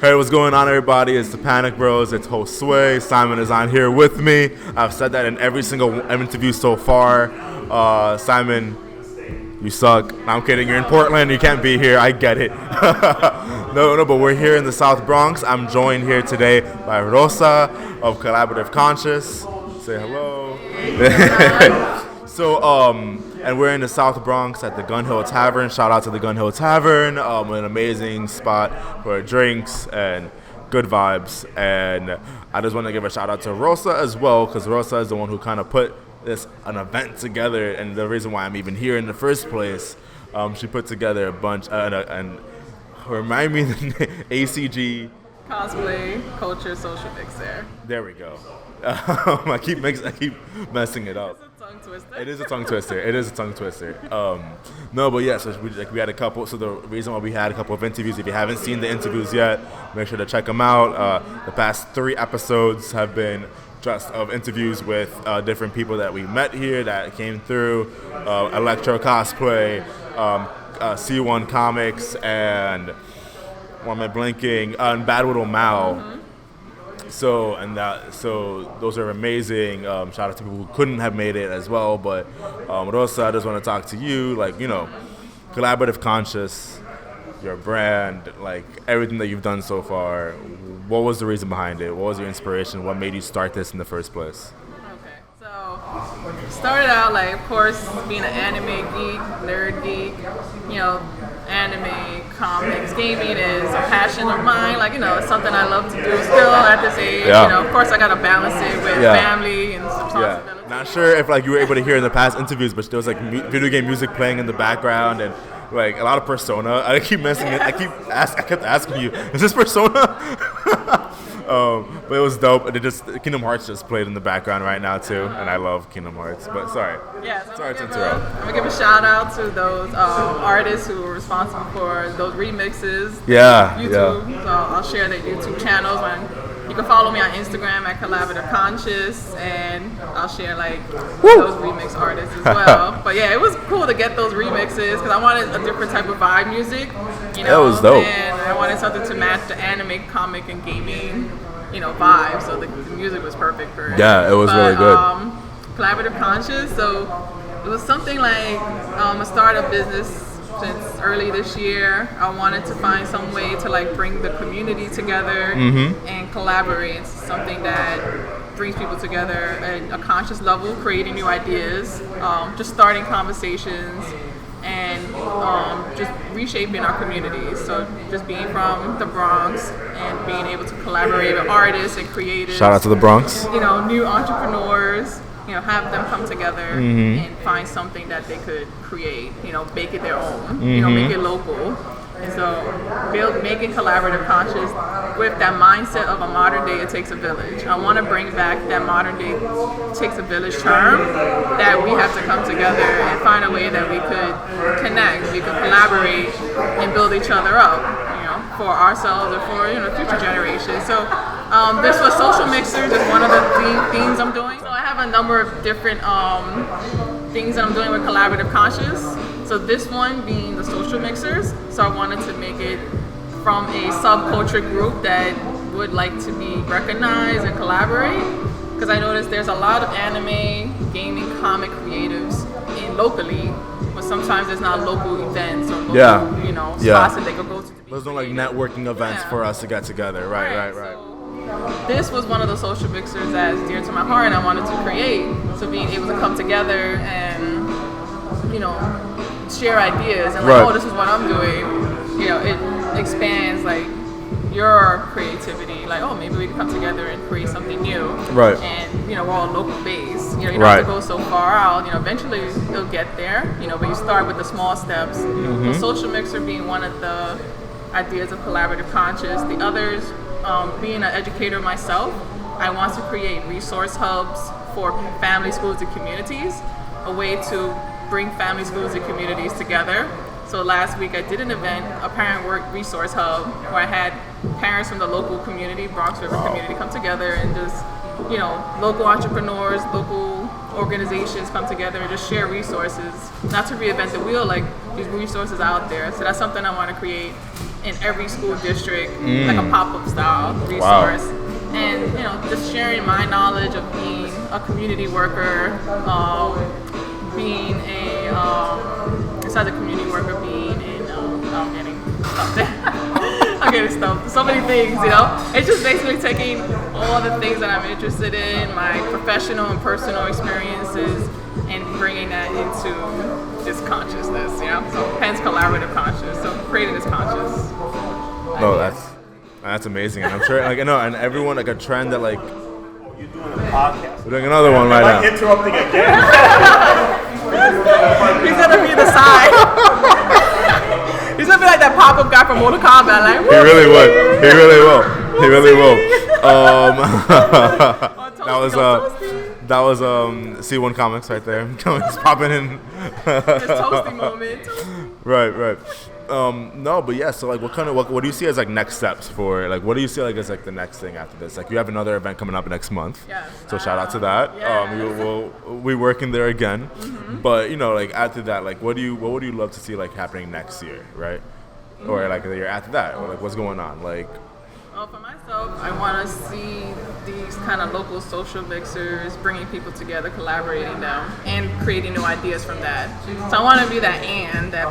Hey, what's going on, everybody? It's the Panic Bros. It's Josue. Simon is on here with me. I've said that in every single interview so far. Simon, you suck. No, I'm kidding. You're in Portland. You can't be here. I get it. No, but we're here in the South Bronx. I'm joined here today by Rosa of Collaborative Conscious. Say hello. And we're in the South Bronx at the Gun Hill Tavern. Shout out to the Gun Hill Tavern. An amazing spot for drinks and good vibes. And I just want to give a shout out to Rosa as well, because Rosa is the one who kind of put an event together, and the reason why I'm even here in the first place. She put together a bunch and remind me the name, ACG Cosplay Culture Social Mixer. There we go. I keep messing it up. It is a tongue twister. It is a tongue twister. No, but yeah, so we had a couple. So the reason why we had a couple of interviews, if you haven't seen the interviews yet, make sure to check them out. The past 3 episodes have been just of interviews with different people that we met here that came through. Electro Cosplay, C1 Comics, and why am I blanking? And Bad Little Mal. Mm-hmm. So those are amazing. Shout out to people who couldn't have made it as well. But Rosa, I just want to talk to you, Collaborative Conscious, your brand, everything that you've done so far. What was the reason behind it? What was your inspiration? What made you start this in the first place? Okay, so started out of course, being an anime geek, nerd geek. Anime, comics, gaming is a passion of mine. It's something I love to do still at this age. Yeah. Of course, I gotta balance it with family and responsibility. Yeah. Not sure if you were able to hear in the past interviews, but there was video game music playing in the background and a lot of Persona. I keep messing it. I kept asking you, is this Persona? But it was dope. And Kingdom Hearts just played in the background right now too, and I love Kingdom Hearts. But sorry. Yeah, sorry to interrupt. I'm gonna give a shout out to those artists who were responsible for those remixes. Yeah. YouTube. Yeah. So I'll share their YouTube channels. You can follow me on Instagram at Collaborative Conscious, and I'll share those remix artists as well. But yeah, it was cool to get those remixes because I wanted a different type of vibe music. That was dope. And I wanted something to match the anime, comic, and gaming, vibe. So the music was perfect for it. Yeah, it was really good. Collaborative Conscious. So it was something a startup business. Since early this year, I wanted to find some way to bring the community together and collaborate. It's something that brings people together at a conscious level, creating new ideas, just starting conversations, and just reshaping our communities. So just being from the Bronx and being able to collaborate with artists and creators. Shout out to the Bronx. New entrepreneurs. Have them come together and find something that they could create, make it their own, make it local. And so making Collaborative Conscious with that mindset of a modern day, it takes a village. I want to bring back that modern day, takes a village term, that we have to come together and find a way that we could connect, we could collaborate and build each other up, for ourselves or for, future generations. So this was Social Mixer, just one of the themes I'm doing. So I have a number of different things that I'm doing with Collaborative Conscious. So this one being the Social Mixers. So I wanted to make it from a subculture group that would like to be recognized and collaborate. Because I noticed there's a lot of anime, gaming, comic creatives locally, but sometimes there's not local events or local, spots that they could go to. There's no networking events for us to get together. Right. So this was one of the social mixers that's dear to my heart and I wanted to create. So being able to come together and, share ideas and this is what I'm doing. It expands your creativity. Maybe we can come together and create something new. Right. And, we're all local based. You don't have to go so far out. Eventually you'll get there, but you start with the small steps. The social mixer being one of the ideas of Collaborative Conscious. The others, being an educator myself, I want to create resource hubs for family, schools, and communities, a way to bring family, schools, and communities together. So last week I did an event, a parent work resource hub, where I had parents from the local community, Bronx River community, come together and just, local entrepreneurs, local organizations come together and just share resources, not to reinvent the wheel, these resources out there. So that's something I want to create in every school district, like a pop-up style resource. Wow. And just sharing my knowledge of being a community worker, being a besides a community worker, being in I'm getting stuff. I'm getting stuff. So many things, It's just basically taking all the things that I'm interested in, my professional and personal experiences, and bringing that into this consciousness, So hence collaborative conscious. So creating this conscious. No, that's amazing, and I'm sure, and everyone, like, a trend that, like, You're doing a podcast. we're doing another one right now. Am I interrupting again? He's gonna be the side. He's gonna be like that pop-up guy from Mortal Kombat, like. He really would. He really will. He really will. That was C1 Comics right there. Comics popping in. His toasty moment. Right. No, but yeah. So, like, what do you see as, like, next steps for, like, what do you see, like, as, like, the next thing after this? Like, you have another event coming up next month. Yes. So shout out to that. Yes. We're working there again. But like, after that, like, what would you love to see, like, happening next year, right? Or, like, the year after that, or, like, what's going on, like. Well, for myself, I want to see these kind of local social mixers bringing people together, collaborating them, and creating new ideas from that. So I want to be that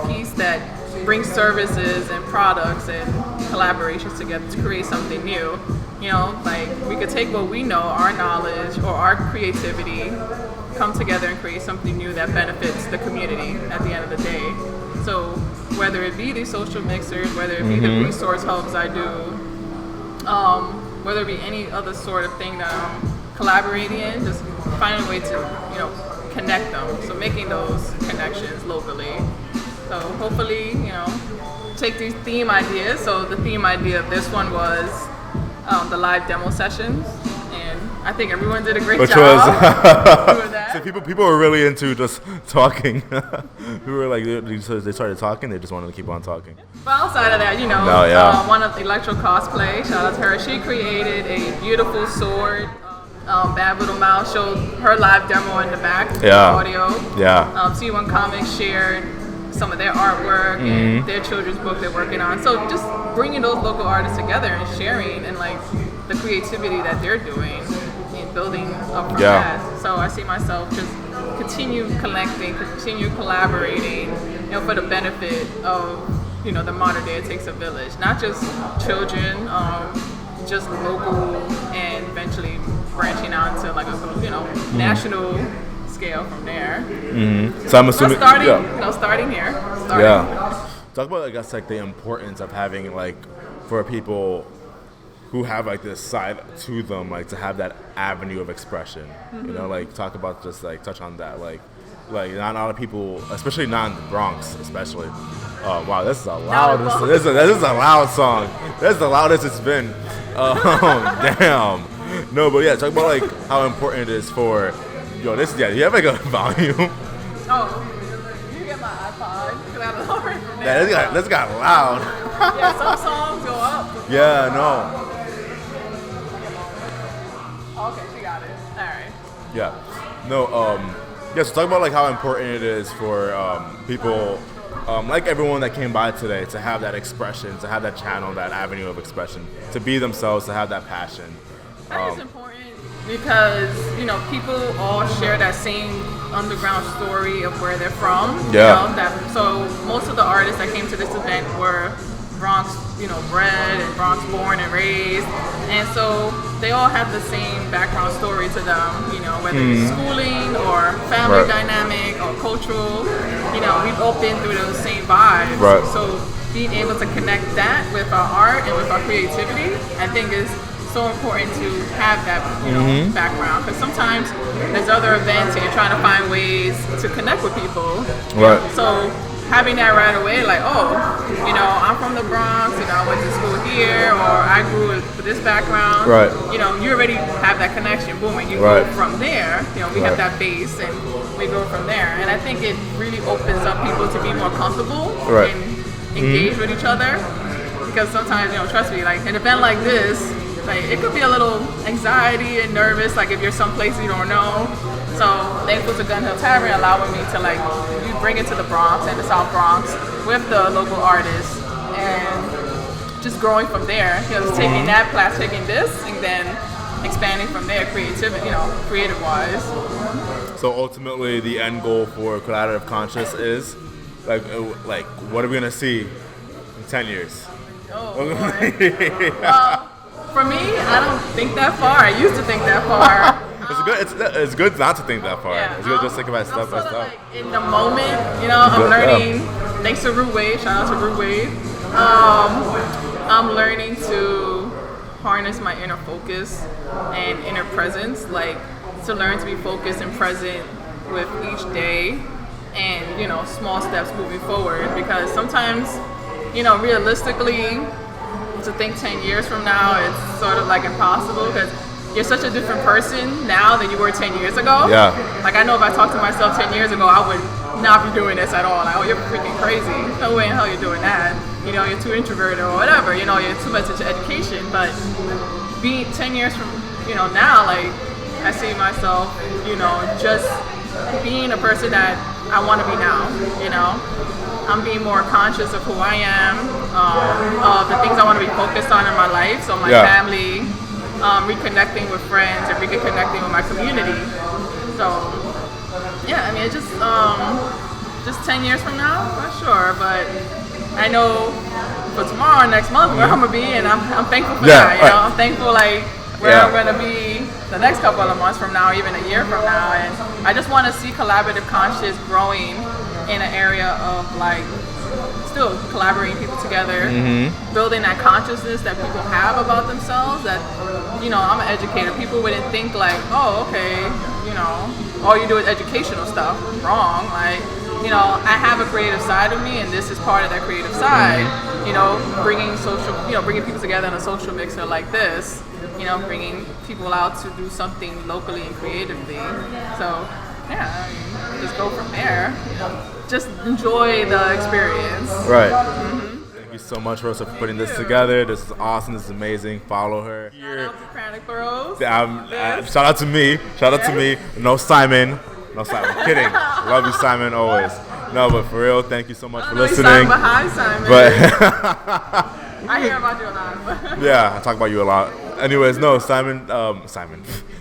piece that brings services and products and collaborations together to create something new. Like, we could take what we know, our knowledge or our creativity, come together and create something new that benefits the community at the end of the day. So whether it be these social mixers, whether it be the resource hubs I do, whether it be any other sort of thing that I'm collaborating in, just finding a way to, connect them. So making those connections locally. So hopefully, take these theme ideas. So the theme idea of this one was the live demo sessions. And I think everyone did a great job doing that. So people were really into just talking. We were like, they started talking. They just wanted to keep on talking. But outside of that, one of Electro Cosplay, shout out to her. She created a beautiful sword. Bad Little Mouse showed her live demo in the back. Audio. Yeah. C1 Comics shared some of their artwork and their children's book they're working on. So just bringing those local artists together and sharing and, like, the creativity that they're doing and building up from that. So I see myself just continue collecting, continue collaborating, for the benefit of, the modern day It Takes a Village. Not just children, just local, and eventually branching out to, like, a national scale from there. So I'm assuming starting here. Talk about, I guess, like, the importance of having, like, for people who have, like, this side to them, like, to have that avenue of expression. Like, talk about, just, like, touch on that, like not a lot of people, especially not in the Bronx, especially. Wow, this is a loud. This is a loud song. That's the loudest it's been. Damn. No, but yeah, talk about, like, how important it is for. You have, like, a volume. Oh, you get my iPod? Because I lower it from there. Yeah, this got loud. Yeah, some songs go up. Yeah, no. Okay, she got it. All right. Yeah. No, so talk about, like, how important it is for people, like everyone that came by today, to have that expression, to have that channel, that avenue of expression, to be themselves, to have that passion. That is important because, people all share that same underground story of where they're from. So most of the artists that came to this event were Bronx, bred and Bronx born and raised. And so they all have the same background story to them, whether it's schooling or family dynamic or cultural, we've all been through those same vibes. Right. So being able to connect that with our art and with our creativity, I think is so important to have that, background. Because sometimes there's other events and you're trying to find ways to connect with people. Right. So having that right away, like, I'm from the Bronx, I went to school here, or I grew with this background. Right. You already have that connection. Boom, and you go from there. We have that base, and we go from there. And I think it really opens up people to be more comfortable and engage with each other. Because sometimes, trust me, like an event like this, like, it could be a little anxiety and nervous, like if you're someplace you don't know. So thankful to Gun Hill Tavern allowing me to, like, you bring it to the Bronx and the South Bronx with the local artists and just growing from there. Just taking that class, taking this, and then expanding from there, creativity, creative wise. So ultimately, the end goal for Collaborative Conscious is like what are we gonna see in 10 years? Oh boy. Well, for me, I don't think that far. I used to think that far. It's good not to think that far. Yeah, It's good just think about stuff by stuff. Like in the moment, I'm learning. Thanks to Root Wave, shout out to Root Wave. I'm learning to harness my inner focus and inner presence, like to learn to be focused and present with each day, and small steps moving forward. Because sometimes, realistically, to think 10 years from now, it's sort of like impossible because you're such a different person now than you were 10 years ago. Yeah. Like, I know if I talked to myself 10 years ago, I would not be doing this at all. Like, oh, you're freaking crazy. No way in hell you're doing that. You're too introverted or whatever. You're too much into education. But being 10 years from, now, like, I see myself, just being a person that I want to be now, I'm being more conscious of who I am, of the things I want to be focused on in my life. So my family, reconnecting with friends and reconnecting with my community. So, yeah, I mean, it's just 10 years from now, not sure, but I know for tomorrow, next month, where I'm gonna be, and I'm thankful for that. I'm thankful where I'm gonna be the next couple of months from now, even a year from now, and I just want to see collaborative conscious growing in an area of still collaborating people together, building that consciousness that people have about themselves. That I'm an educator. People wouldn't think oh, okay, all you do is educational stuff. Wrong. I have a creative side of me, and this is part of that creative side. Bringing people together in a social mixer like this. Bringing people out to do something locally and creatively. So, yeah, just go from there. Just enjoy the experience. Right. Thank you so much, Rosa, for putting this together. This is awesome. This is amazing. Follow her. Shout out to Pranic Burrows. Shout out to me. Shout out to me. No Simon. I'm kidding. Love you, Simon, always. No, but for real, thank you so much for listening. Simon, but hi, Simon. But I hear about you a lot. Yeah, I talk about you a lot. Anyways, no, Simon.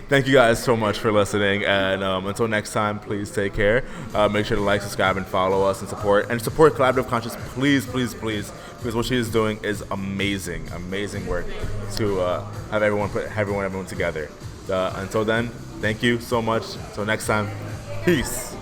Thank you guys so much for listening, and until next time, please take care. Make sure to like, subscribe, and follow us, and support Collaborative Conscious, please, because what she is doing is amazing work to have everyone together. Until then, thank you so much. Until next time, peace.